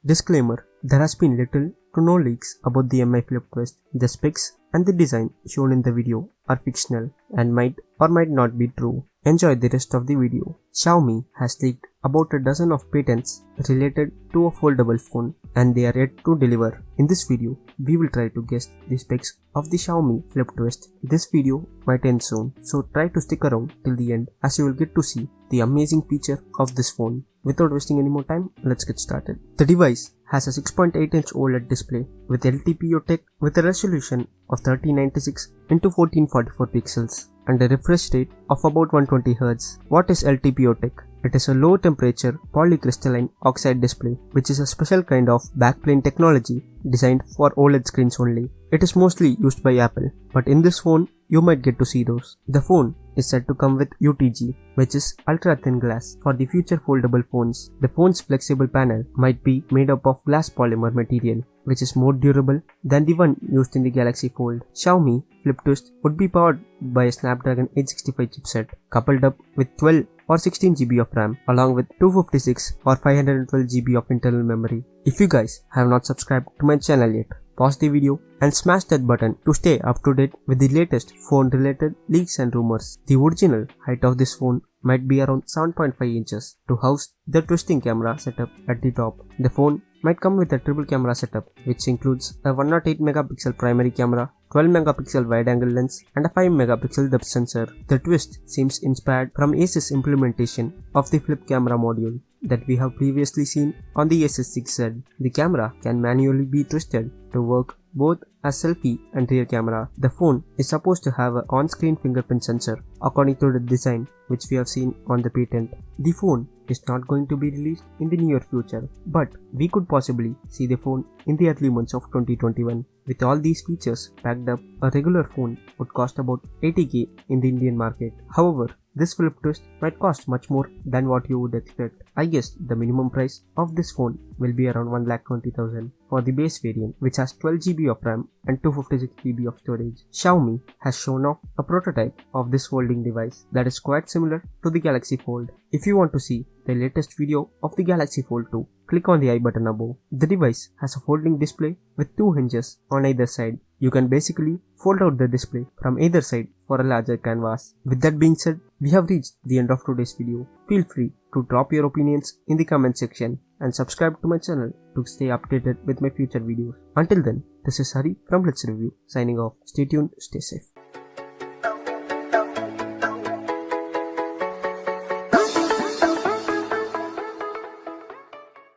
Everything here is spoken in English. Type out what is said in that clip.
Disclaimer: there has been little to no leaks about the Mi Flip Twist. The specs and the design shown in the video are fictional and might or might not be true. Enjoy the rest of the video. Xiaomi has leaked about a dozen of patents related to a foldable phone and they are yet to deliver. In this video, we will try to guess the specs of the Xiaomi Flip Twist. This video might end soon, so try to stick around till the end as you will get to see the amazing feature of this phone. Without wasting any more time, let's get started. The device has a 6.8-inch OLED display with LTPO tech with a resolution of 3096 x 1444 pixels and a refresh rate of about 120Hz. What is LTPO tech? It is a low temperature polycrystalline oxide display, which is a special kind of backplane technology designed for OLED screens only. It is mostly used by Apple, but in this phone, you might get to see those. The phone is said to come with UTG, which is ultra thin glass for the future foldable phones. The phone's flexible panel might be made up of glass polymer material, which is more durable than the one used in the Galaxy Fold. Xiaomi Flip Twist would be powered by a Snapdragon 865 chipset coupled up with 12 or 16 GB of RAM along with 256 or 512 GB of internal memory. If you guys have not subscribed to my channel yet, pause the video and smash that button to stay up to date with the latest phone related leaks and rumors. The original height of this phone might be around 7.5 inches to house the twisting camera setup at the top. The phone might come with a triple camera setup which includes a 108 megapixel primary camera, 12 megapixel wide angle lens and a 5 megapixel depth sensor. The twist seems inspired from Asus implementation of the flip camera module that we have previously seen on the Asus 6Z. The camera can manually be twisted to work both as selfie and rear camera. The phone is supposed to have an on-screen fingerprint sensor according to the design which we have seen on the patent. The phone is not going to be released in the near future, but we could possibly see the phone in the early months of 2021. With all these features packed up, a regular phone would cost about 80k in the Indian market. However, this Flip Twist might cost much more than what you would expect. I guess the minimum price of this phone will be around 1,20,000 for the base variant, which has 12 GB of RAM and 256 GB of storage. Xiaomi has shown off a prototype of this folding device that is quite similar to the Galaxy Fold. If you want to see the latest video of the Galaxy Fold 2, click on the I button above. The device has a folding display with two hinges on either side. You can basically fold out the display from either side for a larger canvas. With that being said, we have reached the end of today's video. Feel free to drop your opinions in the comment section and subscribe to my channel to stay updated with my future videos. Until then, this is Hari from Let's Review signing off. Stay tuned, stay safe.